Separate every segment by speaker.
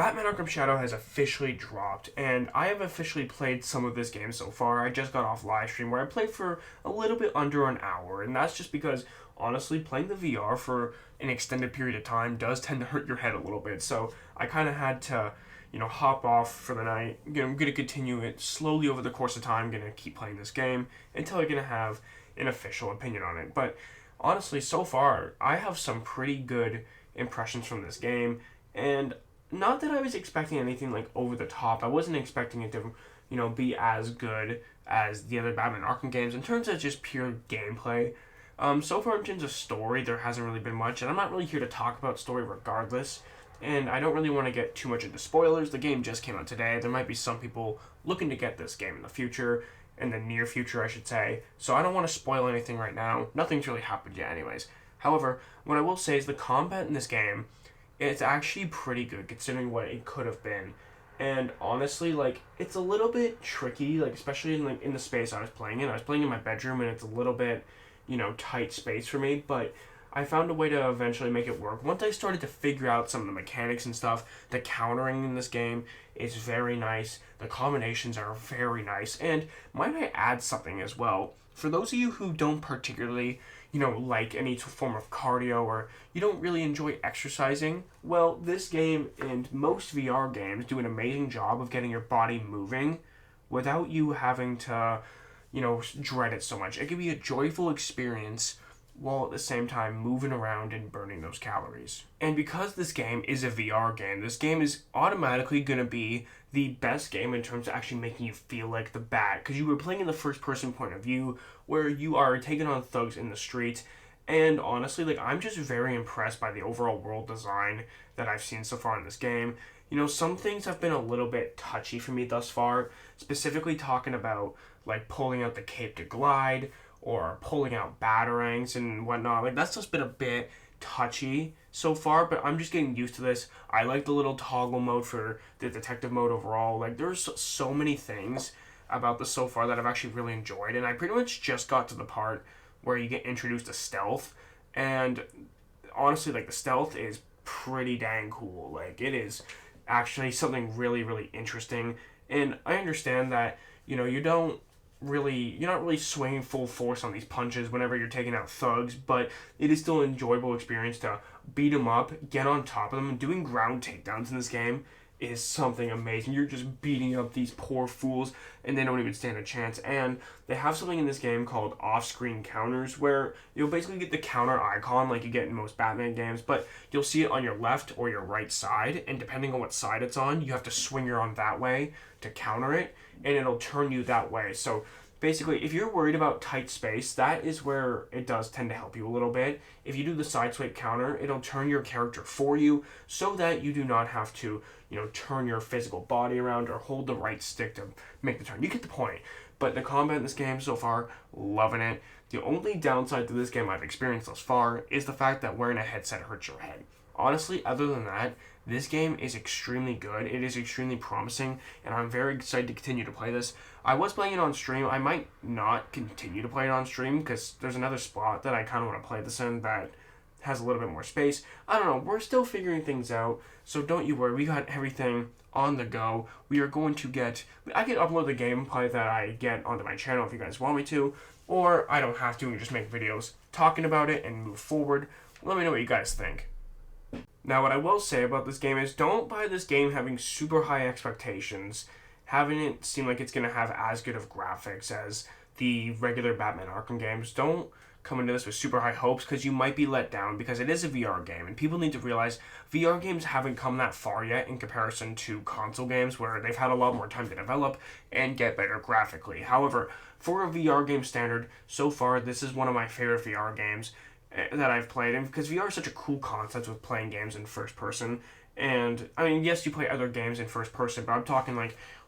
Speaker 1: Batman Arkham Shadow has officially dropped, and I have officially played some of this game so far. I just got off live stream where I played for a little bit under an hour, and that's just because, honestly, playing the VR for an extended period of time does tend to hurt your head a little bit, so I kind of had to, hop off for the night. I'm going to continue it slowly over the course of time. I'm going to keep playing this game until I'm going to have an official opinion on it. But honestly, so far, I have some pretty good impressions from this game, and not that I was expecting anything like over the top. I wasn't expecting it to, be as good as the other Batman Arkham games in terms of just pure gameplay. So far in terms of story, there hasn't really been much, and I'm not really here to talk about story regardless. And I don't really want to get too much into spoilers. The game just came out today. There might be some people looking to get this game in the future, in the near future, I should say. So I don't want to spoil anything right now. Nothing's really happened yet, anyways. However, what I will say is the combat in this game, it's actually pretty good considering what it could have been. And honestly, it's a little bit tricky, especially in the space I was playing in. I was playing in my bedroom, and it's a little bit, tight space for me, but I found a way to eventually make it work. Once I started to figure out some of the mechanics and stuff, the countering in this game is very nice. The combinations are very nice. And might I add something as well? For those of you who don't particularly, like any form of cardio, or you don't really enjoy exercising, well, this game and most VR games do an amazing job of getting your body moving without you having to, dread it so much. It can be a joyful experience while at the same time moving around and burning those calories. And because this game is a VR game, this game is automatically going to be the best game in terms of actually making you feel like the Bat, because you were playing in the first person point of view where you are taking on thugs in the streets. And honestly, I'm just very impressed by the overall world design that I've seen so far in this game. Some things have been a little bit touchy for me thus far, specifically talking about pulling out the cape to glide, or pulling out batarangs and whatnot. That's just been a bit touchy so far, but I'm just getting used to this. I like the little toggle mode for the detective mode overall. There's so many things about this so far that I've actually really enjoyed, and I pretty much just got to the part where you get introduced to stealth, and honestly, the stealth is pretty dang cool. It is actually something really, really interesting, and I understand that, you're not really swinging full force on these punches whenever you're taking out thugs, but it is still an enjoyable experience to beat them up, get on top of them, and doing ground takedowns in this game is something amazing. You're just beating up these poor fools, and they don't even stand a chance. And they have something in this game called off-screen counters, where you'll basically get the counter icon like you get in most Batman games, but you'll see it on your left or your right side, and depending on what side it's on, you have to swing your arm that way to counter it, and it'll turn you that way. So basically, if you're worried about tight space, that is where it does tend to help you a little bit. If you do the side swipe counter, it'll turn your character for you so that you do not have to, turn your physical body around or hold the right stick to make the turn. You get the point. But the combat in this game so far, loving it. The only downside to this game I've experienced thus far is the fact that wearing a headset hurts your head. Honestly, other than that, this game is extremely good. It is extremely promising, and I'm very excited to continue to play this. I was playing it on stream. I might not continue to play it on stream because there's another spot that I kind of want to play this in that has a little bit more space. I don't know. We're still figuring things out, so don't you worry. We got everything on the go. We are going to get... I can upload the gameplay that I get onto my channel if you guys want me to, or I don't have to and just make videos talking about it and move forward. Let me know what you guys think. Now, what I will say about this game is don't buy this game having super high expectations, having it seem like it's going to have as good of graphics as the regular Batman Arkham games. Don't come into this with super high hopes because you might be let down because it is a VR game, and people need to realize VR games haven't come that far yet in comparison to console games where they've had a lot more time to develop and get better graphically. However, for a VR game standard, so far this is one of my favorite VR games that I've played, and because VR is such a cool concept with playing games in first person. And I mean, yes, you play other games in first person, but I'm talking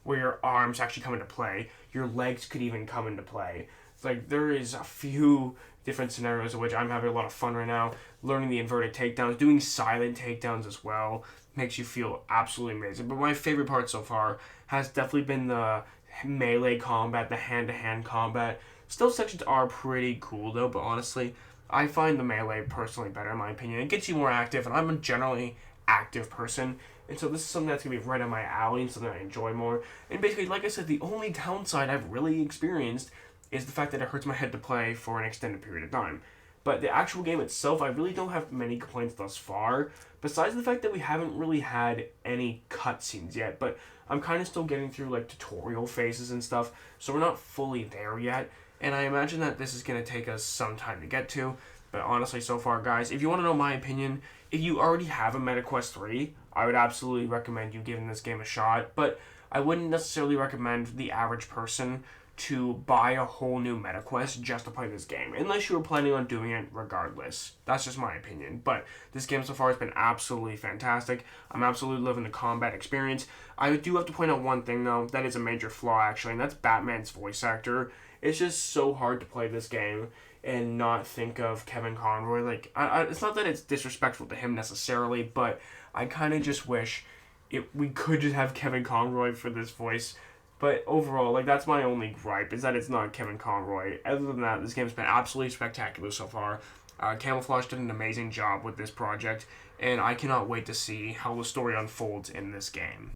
Speaker 1: where your arms actually come into play, your legs could even come into play. There is a few different scenarios in which I'm having a lot of fun right now, learning the inverted takedowns, doing silent takedowns as well, makes you feel absolutely amazing. But my favorite part so far has definitely been the melee combat, the hand-to-hand combat. Stealth sections are pretty cool though, but honestly, I find the melee personally better in my opinion. It gets you more active, and I'm a generally active person, And so this is something that's going to be right on my alley and something I enjoy more. And basically, like I said, the only downside I've really experienced is the fact that it hurts my head to play for an extended period of time. But the actual game itself, I really don't have many complaints thus far, besides the fact that we haven't really had any cutscenes yet. But I'm kind of still getting through like tutorial phases and stuff, so we're not fully there yet. And I imagine that this is going to take us some time to get to. But honestly, so far, guys, if you want to know my opinion, if you already have a MetaQuest 3, I would absolutely recommend you giving this game a shot. But I wouldn't necessarily recommend the average person to buy a whole new MetaQuest just to play this game, unless you were planning on doing it regardless. That's just my opinion. But this game so far has been absolutely fantastic. I'm absolutely loving the combat experience. I do have to point out one thing, though, that is a major flaw, actually, and that's Batman's voice actor. It's just so hard to play this game and not think of Kevin Conroy. Like, it's not that it's disrespectful to him necessarily, but I kind of just wish we could just have Kevin Conroy for this voice. But overall, like, that's my only gripe, is that it's not Kevin Conroy. Other than that, this game's been absolutely spectacular so far. Camouflage did an amazing job with this project, and I cannot wait to see how the story unfolds in this game.